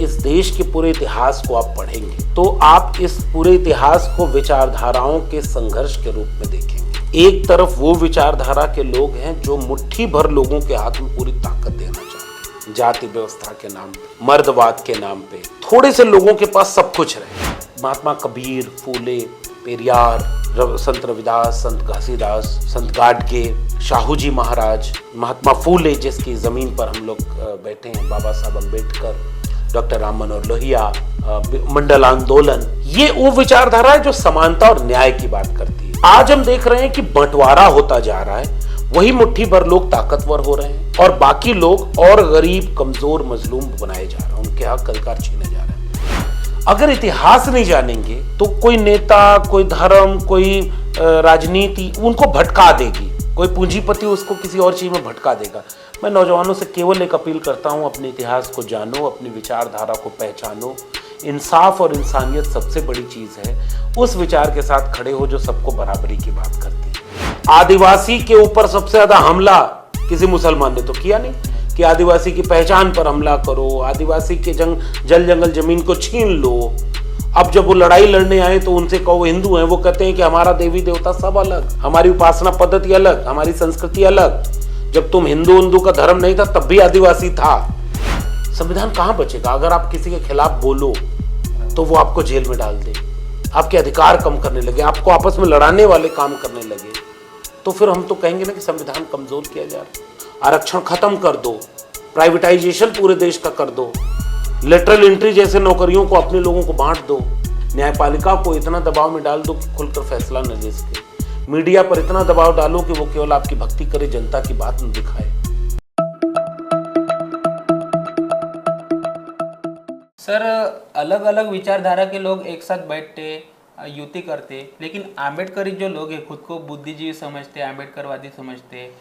इस देश के पूरे इतिहास को आप पढ़ेंगे तो आप इस पूरे इतिहास को विचारधाराओं के संघर्ष के रूप में देखेंगे। एक तरफ वो विचारधारा के लोग हैं जो मुट्ठी भर लोगों के हाथ में पूरी ताकत देना चाहते हैं, जाति व्यवस्था के नाम पे, मर्दवाद के नाम पे, थोड़े से लोगों के पास सब कुछ रहे। महात्मा कबीर, फूले, पेरियार, संत रविदास, संत घासीदास, संत गाडगे, शाहू जी महाराज, महात्मा फूले जिसकी जमीन पर हम लोग बैठे हैं, बाबा साहब अम्बेडकर, डॉक्टर राम मनोहर लोहिया, मंडल आंदोलन, ये वो विचारधारा है जो समानता और न्याय की बात करती है। आज हम देख रहे हैं कि बंटवारा होता जा रहा है, वही मुट्ठी भर लोग ताकतवर हो रहे हैं और बाकी लोग और गरीब, कमजोर, मजलूम बनाए जा रहे हैं, उनके हक अधिकार छीने जा रहे हैं। अगर इतिहास नहीं जानेंगे तो कोई नेता, कोई धर्म, कोई राजनीति उनको भटका देगी, कोई पूंजीपति उसको किसी और चीज में भटका देगा। मैं नौजवानों से केवल एक अपील करता हूं, अपने इतिहास को जानो, अपनी विचारधारा को पहचानो। इंसाफ और इंसानियत सबसे बड़ी चीज है। उस विचार के साथ खड़े हो जो सबको बराबरी की बात करती है। आदिवासी के ऊपर सबसे ज्यादा हमला किसी मुसलमान ने तो किया नहीं कि आदिवासी की पहचान पर हमला करो, आदिवासी के जल जंगल जमीन को छीन लो। अब जब वो लड़ाई लड़ने आए तो उनसे कहो हिंदू हैं, वो कहते हैं कि हमारा देवी देवता सब अलग, हमारी उपासना पद्धति अलग, हमारी संस्कृति अलग। जब तुम हिंदू का धर्म नहीं था तब भी आदिवासी था। संविधान कहां बचेगा? अगर आप किसी के खिलाफ बोलो तो वो आपको जेल में डाल दे, आपके अधिकार कम करने लगे, आपको आपस में लड़ाने वाले काम करने लगे, तो फिर हम तो कहेंगे ना कि संविधान कमजोर किया जा रहा है। आरक्षण खत्म कर दो, प्राइवेटाइजेशन पूरे देश का कर दो, लेटरल एंट्री जैसे नौकरियों को अपने लोगों को बांट दो, न्यायपालिका को इतना दबाव में डाल दो कि खुलकर फैसला न दे सके, मीडिया पर इतना दबाव डालो कि वो केवल आपकी भक्ति करे, जनता की बात न दिखाए। सर, अलग अलग विचारधारा के लोग एक साथ बैठते, युति करते, लेकिन आम्बेडकरी जो लोग हैं खुद को बुद्धिजीवी समझते, आम्बेडकरवादी समझते,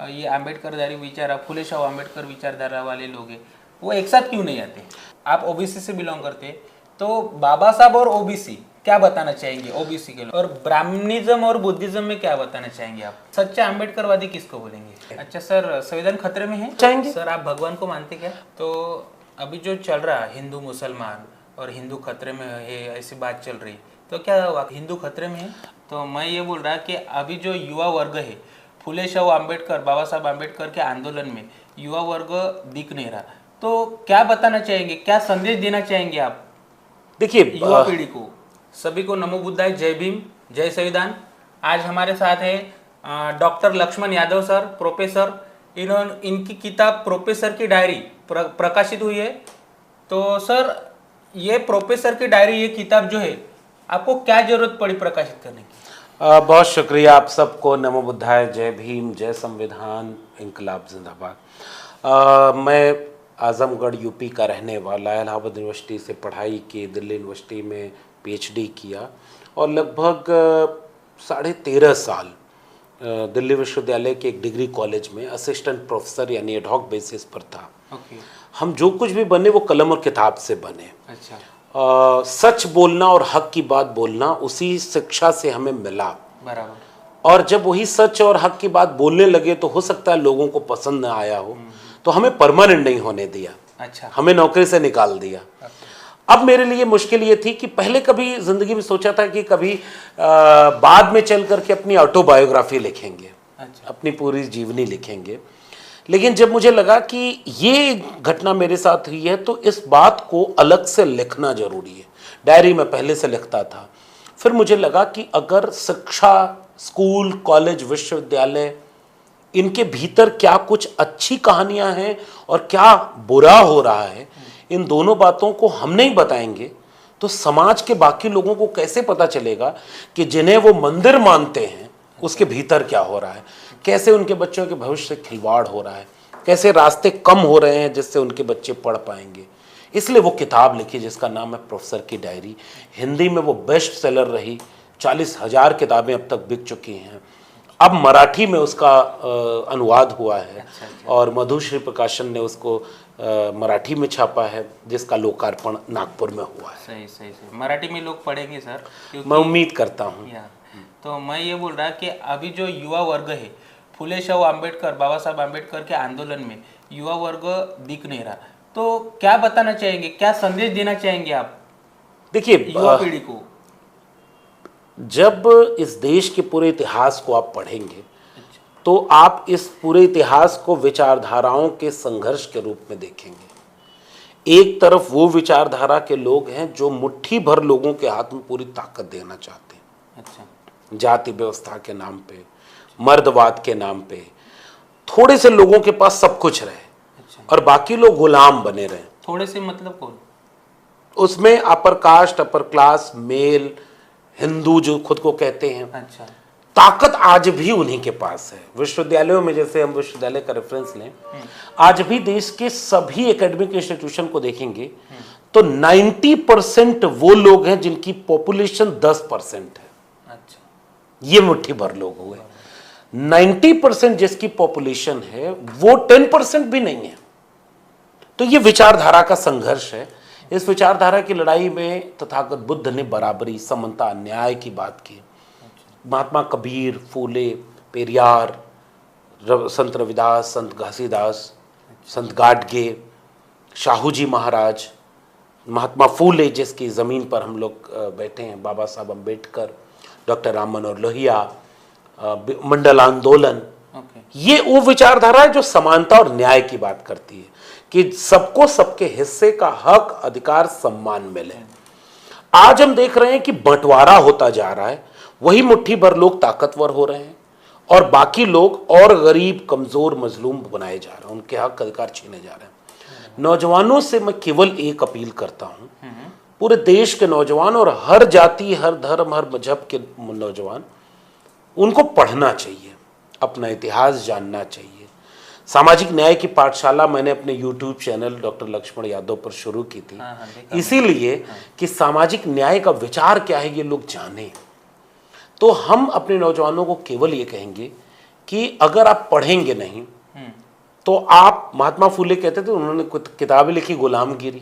ये आम्बेडकरदारी विचार, फुले शाह आम्बेडकर विचारधारा वाले लोग हैं, वो एक साथ क्यों नहीं आते? आप ओबीसी से बिलोंग करते, तो बाबा साहब और ओबीसी क्या बताना चाहेंगे ओबीसी के लोग, और ब्राह्मणिज्म और बुद्धिज्म में क्या बताना चाहेंगे आप? सच्चा आम्बेडकरवादी किसको बोलेंगे? अच्छा सर, संविधान खतरे में है? चाहेंगे सर, आप भगवान को मानते क्या? तो अभी जो चल रहा है हिंदू मुसलमान और हिंदू खतरे में है, ऐसी बात चल रही, तो क्या हुआ, हिंदू खतरे में है? तो मैं ये बोल रहा कि अभी जो युवा वर्ग है, फुले शाह आम्बेडकर, बाबा साहब आम्बेडकर के आंदोलन में युवा वर्ग दिख नहीं रहा, तो क्या बताना चाहेंगे, क्या संदेश देना चाहेंगे आप? देखिए, युवा पीढ़ी को, सभी को नमो बुद्धाय, जय भीम, जय संविधान। आज हमारे साथ है doctor Laxman Yadav sir, professor. इनकी किताब प्रोफेसर की डायरी प्रकाशित हुई है। तो सर, ये प्रोफेसर की डायरी, ये किताब जो है, आपको क्या जरूरत पड़ी प्रकाशित करने की? बहुत शुक्रिया आप सबको। नमो बुद्धाय, जय भीम, जय संविधान, इंकलाब जिंदाबाद। मैं आजमगढ़ यूपी का रहने वाला, इलाहाबाद यूनिवर्सिटी से पढ़ाई की, दिल्ली यूनिवर्सिटी में पीएचडी किया और लगभग 13.5 साल दिल्ली विश्वविद्यालय के एक डिग्री कॉलेज में असिस्टेंट प्रोफेसर यानी एडहॉक बेसिस पर था। हम जो कुछ भी बने वो कलम और किताब से बने। अच्छा। सच बोलना और हक की बात बोलना उसी शिक्षा से हमें मिला। बराबर। और जब वही सच और हक की बात बोलने लगे तो हो सकता है लोगों को पसंद न आया हो, तो हमें परमानेंट नहीं होने दिया। अच्छा। हमें नौकरी से निकाल दिया। अब मेरे लिए मुश्किल ये थी कि पहले कभी जिंदगी में सोचा था कि कभी बाद में चल करके अपनी ऑटोबायोग्राफी लिखेंगे। अच्छा। अपनी पूरी जीवनी लिखेंगे, लेकिन जब मुझे लगा कि ये घटना मेरे साथ हुई है तो इस बात को अलग से लिखना जरूरी है। डायरी में पहले से लिखता था, फिर मुझे लगा कि अगर शिक्षा, स्कूल, कॉलेज, विश्वविद्यालय, इनके भीतर क्या कुछ अच्छी कहानियां हैं और क्या बुरा हो रहा है, इन दोनों बातों को हम नहीं बताएंगे तो समाज के बाकी लोगों को कैसे पता चलेगा कि जिन्हें वो मंदिर मानते हैं उसके भीतर क्या हो रहा है, कैसे उनके बच्चों के भविष्य से खिलवाड़ हो रहा है, कैसे रास्ते कम हो रहे हैं जिससे उनके बच्चे पढ़ पाएंगे। इसलिए वो किताब लिखी जिसका नाम है प्रोफेसर की डायरी। हिंदी में वो बेस्ट सेलर रही, 40,000 किताबें अब तक बिक चुकी हैं। अब मराठी में उसका अनुवाद हुआ है और मधुश्री प्रकाशन ने उसको मराठी में छापा है, जिसका लोकार्पण नागपुर में हुआ है। सही सही सही। मराठी में लोग पढ़ेंगे सर? मैं उम्मीद करता हूँ। तो मैं ये बोल रहा कि अभी जो युवा वर्ग है, फुले शाह आम्बेडकर, बाबा साहब आम्बेडकर के आंदोलन में युवा वर्ग दिख नहीं रहा, तो क्या बताना चाहेंगे, क्या संदेश देना चाहेंगे आप देखिए, युवा पीढ़ी को? जब इस देश के पूरे इतिहास को आप पढ़ेंगे तो आप इस पूरे इतिहास को विचारधाराओं के संघर्ष के रूप में देखेंगे। एक तरफ वो विचारधारा के लोग हैं जो मुट्ठी भर लोगों के हाथ में पूरी ताकत देना चाहते हैं, अच्छा, जाति व्यवस्था के नाम पे, मर्दवाद के नाम पे, थोड़े से लोगों के पास सब कुछ रहे अच्छा। और बाकी लोग गुलाम बने रहे। थोड़े से मतलब कौन? उसमें upper caste, upper class, male, Hindu जो खुद को कहते हैं, अच्छा, ताकत आज भी उन्हीं के पास है। विश्वविद्यालयों में, जैसे हम विश्वविद्यालय का रेफरेंस लें, आज भी देश के सभी एकेडमिक इंस्टीट्यूशन को देखेंगे तो 90% वो लोग हैं जिनकी पॉपुलेशन 10% है। अच्छा, ये मुट्ठी भर लोग हुए। 90% जिसकी पॉपुलेशन है वो 10% भी नहीं है। तो ये विचारधारा का संघर्ष है। इस विचारधारा की लड़ाई में तथागत बुद्ध ने बराबरी, समानता, न्याय की बात की। महात्मा कबीर, फूले, पेरियार, संत रविदास, संत घासीदास, संत गाडगे, शाहू जी महाराज, महात्मा फूले जिसकी ज़मीन पर हम लोग बैठे हैं, बाबा साहब अम्बेडकर, डॉक्टर राम मनोहर लोहिया, मंडल आंदोलन, ये वो विचारधारा है जो समानता और न्याय की बात करती है कि सबको सबके हिस्से का हक, अधिकार, सम्मान मिले। आज हम देख रहे हैं कि बंटवारा होता जा रहा है, वही मुट्ठी भर लोग ताकतवर हो रहे हैं और बाकी लोग और गरीब, कमजोर, मजलूम बनाए जा रहे हैं, उनके हक अधिकार छीने जा रहे हैं। नौजवानों से मैं केवल एक अपील करता हूं, पूरे देश के नौजवान और हर जाति, हर धर्म, हर मजहब के नौजवान, उनको पढ़ना चाहिए, अपना इतिहास जानना चाहिए। सामाजिक न्याय की पाठशाला मैंने अपने YouTube channel doctor Laxman Yadav पर शुरू की थी, इसीलिए कि सामाजिक न्याय का विचार क्या है ये लोग जाने। तो हम अपने नौजवानों को केवल ये कहेंगे कि अगर आप पढ़ेंगे नहीं तो आप, महात्मा फूले कहते थे, उन्होंने किताबें लिखी गुलामगिरी,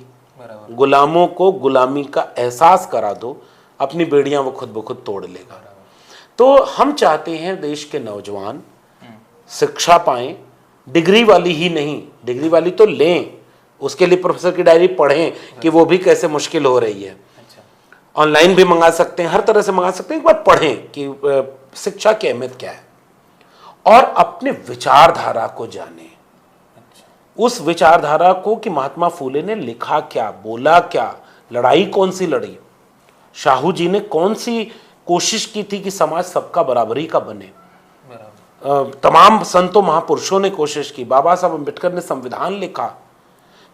गुलामों को गुलामी का एहसास करा दो, अपनी बेड़ियां वो खुद ब खुद तोड़ लेगा। तो हम चाहते हैं देश के नौजवान शिक्षा पाएं, डिग्री वाली ही नहीं, डिग्री वाली तो लें, उसके लिए प्रोफेसर की डायरी पढ़ें कि वो भी कैसे मुश्किल हो रही है। ऑनलाइन भी मंगा सकते हैं, हर तरह से मंगा सकते हैं, एक बार पढ़ें कि शिक्षा की अहमियत क्या है और अपने विचारधारा को जानें। उस विचारधारा को कि महात्मा फूले ने लिखा क्या, बोला क्या, लड़ाई कौन सी लड़ी, शाहू जी ने कौन सी कोशिश की थी कि समाज सबका बराबरी का बने, तमाम संतों महापुरुषों ने कोशिश की, बाबा साहब अम्बेडकर ने संविधान लिखा,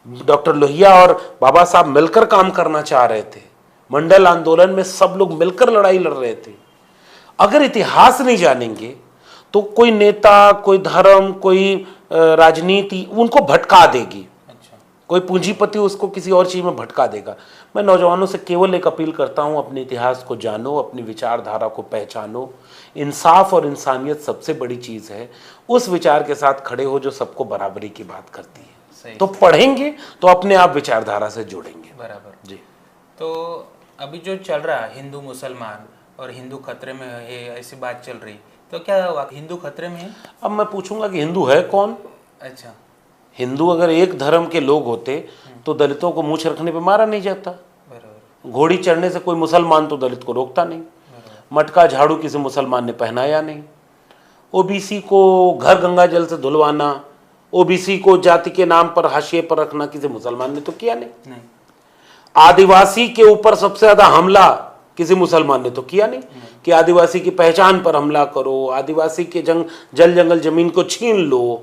डॉक्टर लोहिया और बाबा साहब मिलकर काम करना चाह रहे थे, मंडल आंदोलन में सब लोग मिलकर लड़ाई लड़ रहे थे। अगर इतिहास नहीं जानेंगे तो कोई नेता, कोई धर्म, कोई राजनीति उनको भटका देगी। कोई पूंजीपति उसको किसी और चीज में भटका देगा। मैं नौजवानों से केवल एक अपील करता हूं, अपने इतिहास को जानो, अपनी विचारधारा को पहचानो। इंसाफ और इंसानियत सबसे बड़ी चीज है। उस विचार के साथ खड़े हो जो सबको बराबरी की बात करती है। तो पढ़ेंगे तो अपने आप विचारधारा से जुड़ेंगे। बराबर जी। तो अभी जो चल रहा है हिंदू मुसलमान और हिंदू खतरे में है, ऐसी बात चल रही, तो क्या हिंदू खतरे में है? अब मैं पूछूंगा कि हिंदू है कौन? अच्छा, हिंदू अगर एक धर्म के लोग होते तो दलितों को मूंछ रखने पे मारा नहीं जाता। घोड़ी चढ़ने से कोई मुसलमान तो दलित को रोकता नहीं। मटका झाड़ू किसी मुसलमान ने पहनाया नहीं। ओबीसी को घर गंगा जल से धुलवाना, ओबीसी को जाति के नाम पर हाशिए पर रखना किसी मुसलमान ने तो किया नहीं। आदिवासी के ऊपर सबसे ज्यादा हमला किसी मुसलमान ने तो किया नहीं कि आदिवासी की पहचान पर हमला करो, आदिवासी के जल जंगल जमीन को छीन लो।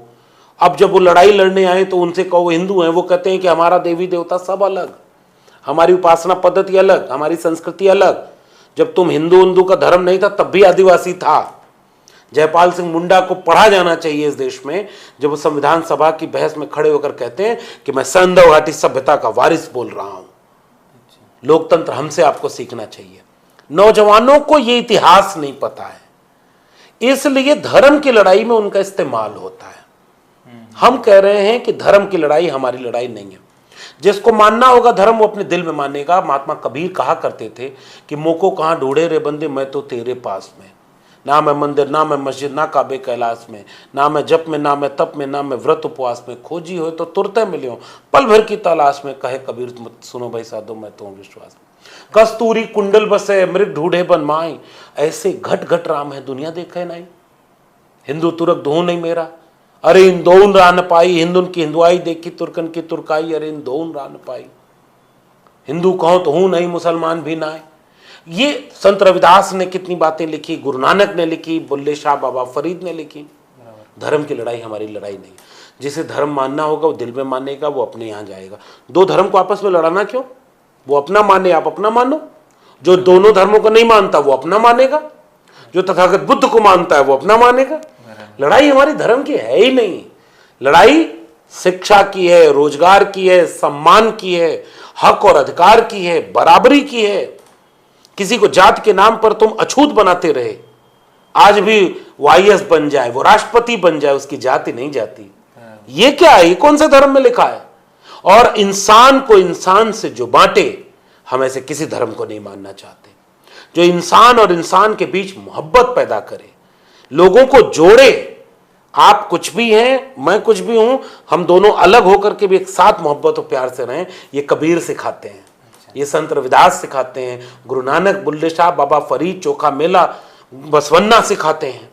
अब जब वो लड़ाई लड़ने आए तो उनसे कहो हिंदू हैं, वो कहते हैं कि हमारा देवी देवता सब अलग, हमारी उपासना पद्धति अलग, हमारी संस्कृति अलग। जब तुम हिंदू का धर्म नहीं था तब भी आदिवासी था। जयपाल सिंह मुंडा को पढ़ा जाना चाहिए इस देश में, जब वो संविधान सभा की बहस में खड़े होकर कहते हैं कि मैं संधव घाटी सभ्यता का वारिस बोल रहा हूं। लोकतंत्र हमसे आपको सीखना चाहिए। नौजवानों को ये इतिहास नहीं पता है, इसलिए धर्म की लड़ाई में उनका इस्तेमाल होता है। हम कह रहे हैं कि धर्म की लड़ाई हमारी लड़ाई नहीं है। जिसको मानना होगा धर्म वो अपने दिल में मानेगा। महात्मा कबीर कहा करते थे कि मोको कहां ढूंढे रे बंदे, मैं तो तेरे पास में। नाम है मंदिर, नाम है मस्जिद, ना काबे कैलाश में, नाम है जप में, नाम है तप में, नाम है व्रत उपवास में, खोजी हो तो तुरते मिलियो, पल भर की तलाश में, कहे कबीर मत सुनो भाई साधो मैं तो विश्वास में। कस्तूरी कुंडल बसे मृग ढूढ़े बन माई, ऐसे घट घट राम है दुनिया देखे नहीं। हिंदू तुरक दो नहीं मेरा, अरे इन दोन रान पाई, हिंदुन की हिंदुआई देखी तुर्कन की तुर्काई, अरे इन दोन रान पाई। हिंदू कहो तो हूं नहीं, मुसलमान भी ना है। ये संत रविदास ने कितनी बातें लिखी, गुरु नानक ने लिखी, बुल्ले शाह बाबा फरीद ने लिखी। धर्म की लड़ाई हमारी लड़ाई नहीं। जिसे धर्म मानना होगा वो दिल में मानेगा, वो अपने यहाँ जाएगा। दो धर्म को आपस में लड़ाना क्यों? वो अपना माने, आप अपना मानो। जो दोनों धर्मों को नहीं मानता वो अपना मानेगा, जो तथागत बुद्ध को मानता है वो अपना मानेगा। लड़ाई हमारी धर्म की है ही नहीं। लड़ाई शिक्षा की है, रोजगार की है, सम्मान की है, हक और अधिकार की है, बराबरी की है। किसी को जात के नाम पर तुम अछूत बनाते रहे, आज भी वो आईएएस बन जाए, वो राष्ट्रपति बन जाए, उसकी जाति नहीं जाती। ये क्या है? ये कौन से धर्म में लिखा है? और इंसान को इंसान से जो बांटे, हम ऐसे किसी धर्म को नहीं मानना चाहते। जो इंसान और इंसान के बीच मोहब्बत पैदा करे, लोगों को जोड़े। आप कुछ भी हैं, मैं कुछ भी हूं, हम दोनों अलग होकर के भी एक साथ मोहब्बत और प्यार से रहें, ये कबीर सिखाते हैं, ये संत रविदास सिखाते हैं, गुरु नानक, बुल्ले शाह, बाबा फरीद, चोखा मेला, बसवन्ना सिखाते हैं।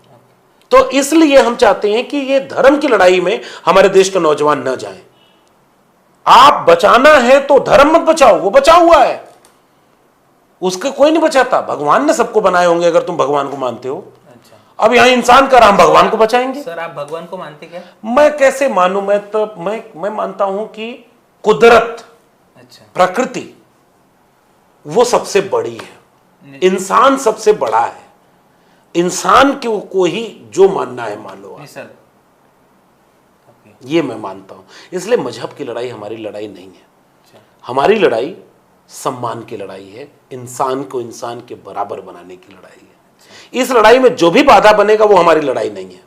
तो इसलिए हम चाहते हैं कि ये धर्म की लड़ाई में हमारे देश के नौजवान न जाएं। आप बचाना है तो धर्म मत बचाओ, वो बचा हुआ है, उसके कोई नहीं बचाता। भगवान ने सबको बनाए होंगे, अगर तुम भगवान को मानते हो। अब यहाँ इंसान का राम भगवान को बचाएंगे। सर आप भगवान को मानते क्या? मैं कैसे मानूं? मैं मानता हूं कि कुदरत, अच्छा, प्रकृति वो सबसे बड़ी है, इंसान सबसे बड़ा है। इंसान को ही जो मानना है मान लो। सर ये मैं मानता हूं। इसलिए मजहब की लड़ाई हमारी लड़ाई नहीं है। हमारी लड़ाई सम्मान की लड़ाई है, इंसान को इंसान के बराबर बनाने की लड़ाई है। इस लड़ाई में जो भी बाधा बनेगा वो हमारी लड़ाई नहीं है।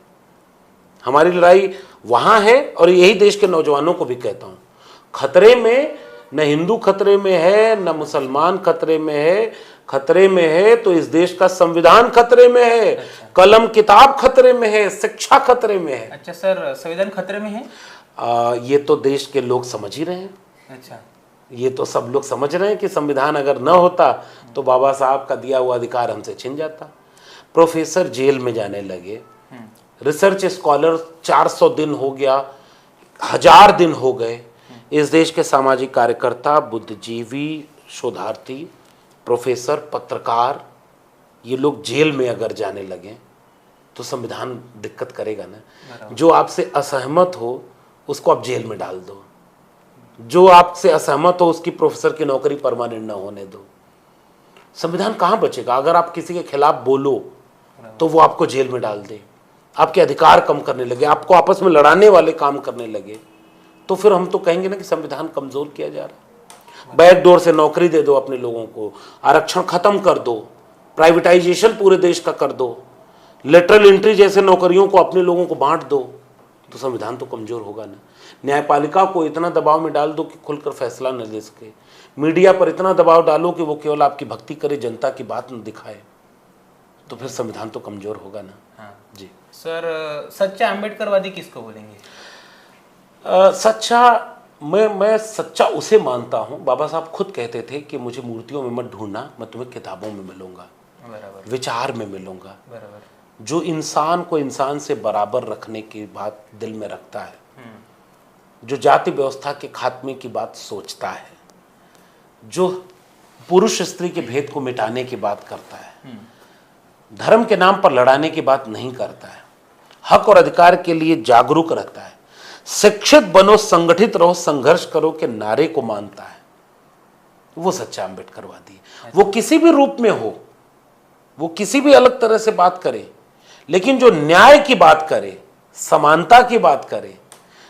हमारी लड़ाई वहां है, और यही देश के नौजवानों को भी कहता हूं, खतरे में न हिंदू खतरे में है, न मुसलमान खतरे में है। खतरे में है तो इस देश का संविधान खतरे में है, कलम किताब खतरे में है, शिक्षा खतरे में है। अच्छा सर, संविधान खतरे में है? ये तो देश के लोग समझ ही रहे हैं। अच्छा, ये तो सब लोग समझ रहे हैं कि संविधान अगर न होता तो बाबा साहब का दिया हुआ अधिकार हमसे छिन जाता। प्रोफेसर जेल में जाने लगे, रिसर्च स्कॉलर 400 दिन हो गया, 1000 दिन हो गए। इस देश के सामाजिक कार्यकर्ता, बुद्धिजीवी, शोधार्थी, प्रोफेसर, पत्रकार, ये लोग जेल में अगर जाने लगे तो संविधान दिक्कत करेगा ना। जो आपसे असहमत हो उसको आप जेल में डाल दो, जो आपसे असहमत हो उसकी प्रोफेसर की नौकरी परमानेंट ना होने दो। संविधान कहाँ बचेगा? अगर आप किसी के खिलाफ बोलो तो वो आपको जेल में डाल दे, आपके अधिकार कम करने लगे, आपको आपस में लड़ाने वाले काम करने लगे, तो फिर हम तो कहेंगे ना कि संविधान कमजोर किया जा रहा है। बैकडोर से नौकरी दे दो अपने लोगों को, आरक्षण खत्म कर दो, प्राइवेटाइजेशन पूरे देश का कर दो, लेटरल एंट्री जैसे नौकरियों को अपने लोगों को बांट दो, तो संविधान तो कमजोर होगा ना। न्यायपालिका को इतना दबाव में डाल दो कि खुलकर फैसला न ले सके। मीडिया पर इतना दबाव डालो कि वो केवल आपकी भक्ति करे, जनता की बात न दिखाए, तो फिर संविधान तो कमजोर होगा ना। हाँ जी सर, सच्चा अम्बेडकरवादी किसको बोलेंगे? सच्चा मैं सच्चा उसे मानता हूँ, बाबा साहब खुद कहते थे कि मुझे मूर्तियों में मत ढूंढना, मैं तुम्हें किताबों में मिलूंगा, बराबर, विचार में मिलूंगा, बराबर, जो इंसान को इंसान से बराबर रखने की बात दिल में रखता है, जो जाति व्यवस्था के खात्मे की बात सोचता है, जो पुरुष स्त्री के भेद को मिटाने की बात करता है, धर्म के नाम पर लड़ाने की बात नहीं करता है, हक और अधिकार के लिए जागरूक रहता है, शिक्षित बनो, संगठित रहो, संघर्ष करो के नारे को मानता है, वो सच्चा अम्बेडकरवादी है। वो किसी भी रूप में हो, वो किसी भी अलग तरह से बात करे, लेकिन जो न्याय की बात करे, समानता की बात करे,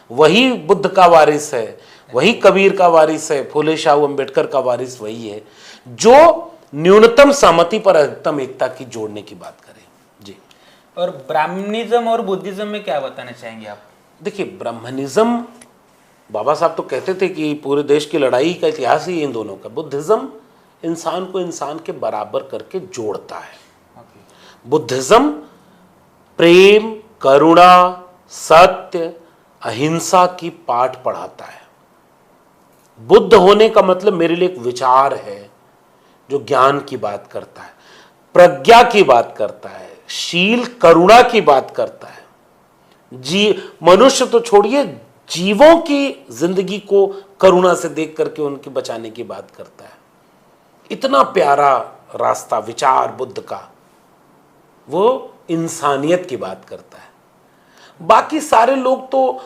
वही बुद्ध का वारिस है, वही कबीर का वारिस है, फूले शाह अम्बेडकर का वारिस वही है, जो न्यूनतम सहमति पर अधिकतम एकता की जोड़ने की बात करे। जी। और ब्राह्मणिज्म और बुद्धिज्म में क्या बताना चाहेंगे आप? देखिए, ब्राह्मणिज्म, बाबा साहब तो कहते थे कि पूरे देश की लड़ाई का इतिहास ही इन दोनों का। बुद्धिज्म इंसान को इंसान के बराबर करके जोड़ता है। बुद्धिज्म प्रेम, करुणा, सत्य, अहिंसा की पाठ पढ़ाता है। बुद्ध होने का मतलब मेरे लिए एक विचार है जो ज्ञान की बात करता है, प्रज्ञा की बात करता है, शील करुणा की बात करता है। मनुष्य तो छोड़िए, जीवों की जिंदगी को करुणा से देख करके उनकी बचाने की बात करता है। इतना प्यारा रास्ता विचार बुद्ध का, वो इंसानियत की बात करता है। बाकी सारे लोग तो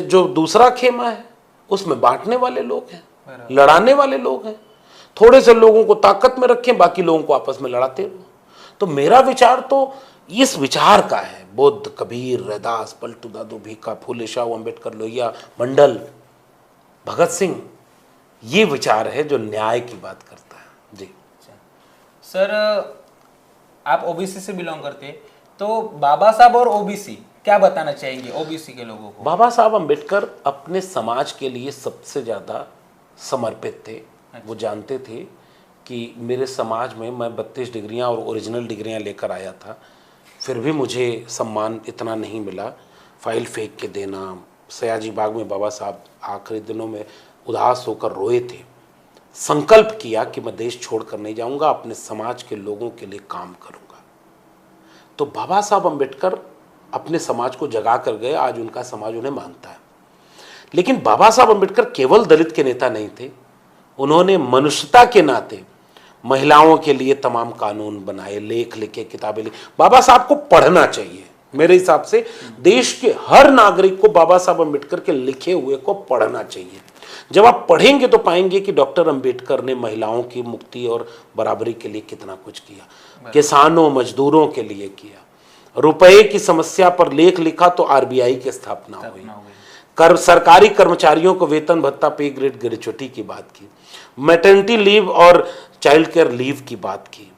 जो दूसरा खेमा है उसमें बांटने वाले लोग हैं, लड़ाने वाले लोग हैं। थोड़े से लोगों को ताकत में रखें, बाकी लोगों को आपस में लड़ाते रहो। तो मेरा विचार तो इस विचार का है। बुद्ध, कबीर, रैदास, पलटू दादू, भीखा, फूले शाह, अम्बेडकर, लोहिया, मंडल, भगत सिंह, ये विचार है जो न्याय की बात करता है। जी सर, आप ओबीसी से बिलोंग करते हैं, तो बाबा साहब और ओबीसी क्या बताना चाहेंगे ओबीसी के लोगों को? बाबा साहब अम्बेडकर अपने समाज के लिए सबसे ज़्यादा समर्पित थे। वो जानते थे कि मेरे समाज में मैं 32 डिग्रियां और ओरिजिनल डिग्रियां लेकर आया था, फिर भी मुझे सम्मान इतना नहीं मिला। फाइल फेंक के देना। सयाजी बाग में बाबा साहब आखिरी दिनों में उदास होकर रोए थे। संकल्प किया कि मैं देश छोड़कर नहीं जाऊंगा, अपने समाज के लोगों के लिए काम करूंगा। तो बाबा साहब अम्बेडकर अपने समाज को जगा कर गए। आज उनका समाज उन्हें मानता है। लेकिन बाबा साहब अम्बेडकर केवल दलित के नेता नहीं थे, उन्होंने मनुष्यता के नाते महिलाओं के लिए तमाम कानून बनाए, लेख लिखे, किताबें लिखी। बाबा साहब को पढ़ना चाहिए। मेरे हिसाब से देश के हर नागरिक को बाबा साहब अम्बेडकर के लिखे हुए को पढ़ना चाहिए। जब आप पढ़ेंगे तो पाएंगे कि डॉक्टर अम्बेडकर ने महिलाओं की मुक्ति और बराबरी के लिए कितना कुछ किया, किसानों मजदूरों के लिए किया, रुपए की समस्या पर लेख लिखा तो आरबीआई की स्थापना हुई, सरकारी कर्मचारियों को वेतन भत्ता, पे ग्रेड, ग्रेचुटी की बात की, मैटरनिटी लीव और चाइल्ड केयर लीव की बात की।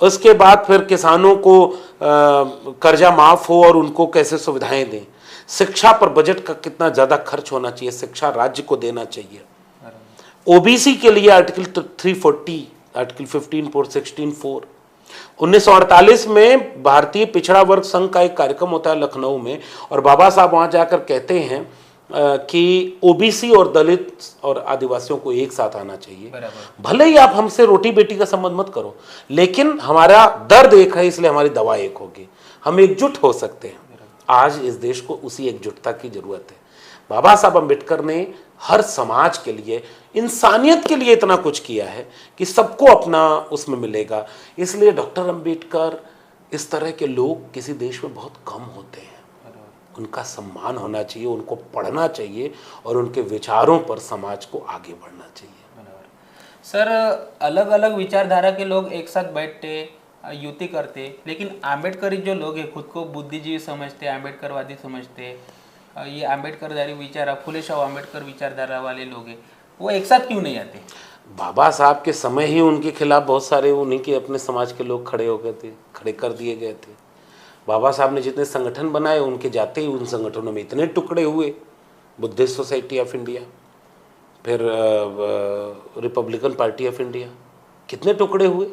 उसके बाद फिर किसानों को कर्जा माफ हो और उनको कैसे सुविधाएं दें, शिक्षा पर बजट का कितना ज़्यादा खर्च होना चाहिए, शिक्षा राज्य को देना चाहिए। ओबीसी के लिए आर्टिकल 340, आर्टिकल 15(4), 16(4). 1948 में भारतीय पिछड़ा वर्ग संघ का एक कार्यक्रम होता है लखनऊ में, और बाबा साहब वहाँ जाकर कहते हैं कि ओबीसी और दलित और आदिवासियों को एक साथ आना चाहिए। भले ही आप हमसे रोटी बेटी का संबंध मत करो, लेकिन हमारा दर्द एक है, इसलिए हमारी दवा एक होगी। हम एकजुट हो सकते हैं। आज इस देश को उसी एकजुटता की जरूरत है। बाबा साहब अम्बेडकर ने हर समाज के लिए, इंसानियत के लिए इतना कुछ किया है कि सबको अपना उसमें मिलेगा। इसलिए डॉक्टर अम्बेडकर, इस तरह के लोग किसी देश में बहुत कम होते हैं। उनका सम्मान होना चाहिए, उनको पढ़ना चाहिए और उनके विचारों पर समाज को आगे बढ़ना चाहिए। सर, अलग अलग विचारधारा के लोग एक साथ बैठते, युति करते, लेकिन आम्बेडकरी जो लोग हैं खुद को बुद्धिजीवी समझते, आम्बेडकरवादी समझते, ये आम्बेडकरदारी विचार, फुले शाह अम्बेडकर विचारधारा वाले लोग हैं, वो एक साथ क्यों नहीं आते? बाबा साहब के समय ही उनके खिलाफ बहुत सारे उन्हीं के अपने समाज के लोग खड़े हो गए थे, खड़े कर दिए गए थे। बाबा साहब ने जितने संगठन बनाए, उनके जाते ही उन संगठनों में इतने टुकड़े हुए। बुद्धिस्ट सोसाइटी ऑफ इंडिया, फिर रिपब्लिकन पार्टी ऑफ इंडिया, कितने टुकड़े हुए।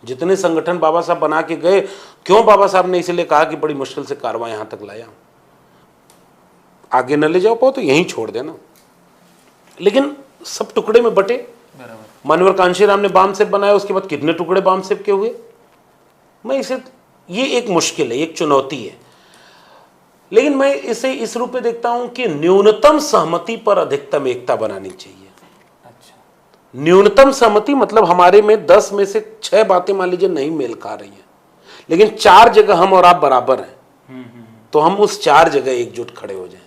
जितने संगठन बाबा साहब बना के गए, क्यों बाबा साहब ने इसलिए कहा कि बड़ी मुश्किल से कारवां यहाँ तक लाया, आगे न ले जाओ पाओ तो यहीं छोड़ देना। लेकिन सब टुकड़े में बटे। मानवर कांशीराम ने बामसेब बनाया, उसके बाद कितने टुकड़े बामसेब के हुए। ये एक मुश्किल है, एक चुनौती है। लेकिन मैं इसे इस रूप में देखता हूं कि न्यूनतम सहमति पर अधिकतम एकता बनानी चाहिए। अच्छा। न्यूनतम सहमति मतलब हमारे में 10 में से 6 बातें मान लीजिए नहीं मेल खा रही हैं, लेकिन 4 जगह हम और आप बराबर हैं, तो हम उस 4 जगह एकजुट खड़े हो जाएं।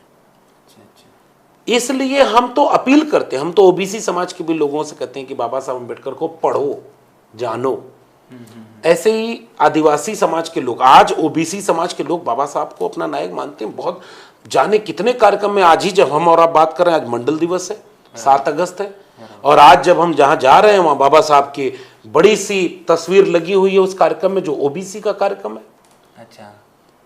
इसलिए हम तो अपील करते हैं, हम तो ओबीसी समाज के भी लोगों से कहते हैं कि बाबा साहब अम्बेडकर को पढ़ो, जानो। ऐसे ही आदिवासी समाज के लोग, आज ओबीसी समाज के लोग बाबा साहब को अपना नायक मानते हैं। बहुत जाने कितने कार्यक्रम में, आज ही जब हम और आप बात कर रहे हैं, आज मंडल दिवस है, 7 अगस्त है, और आज जब हम जहां जा रहे हैं वहां बाबा साहब की बड़ी सी तस्वीर लगी हुई है उस कार्यक्रम में, जो ओबीसी का कार्यक्रम है। अच्छा।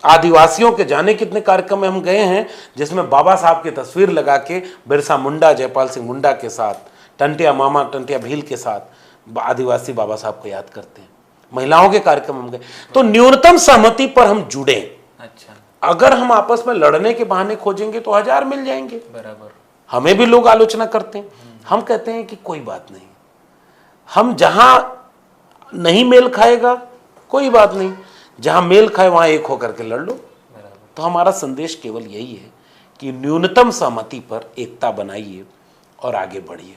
आदिवासियों के जाने कितने कार्यक्रम में हम गए हैं जिसमें बाबा साहब की तस्वीर लगा के बिरसा मुंडा, जयपाल सिंह मुंडा के साथ, टंटिया मामा, टंटिया भील के साथ आदिवासी बाबा साहब को याद करते हैं। महिलाओं के कार्यक्रम हम गए, तो न्यूनतम सहमति पर हम जुड़े। अच्छा, अगर हम आपस में लड़ने के बहाने खोजेंगे तो 1000 मिल जाएंगे। बराबर। हमें भी लोग आलोचना करते हैं, हम कहते हैं कि कोई बात नहीं, हम जहां नहीं मेल खाएगा कोई बात नहीं, जहां मेल खाए वहां एक होकर के लड़ लो। तो हमारा संदेश केवल यही है कि न्यूनतम सहमति पर एकता बनाइए और आगे बढ़िए।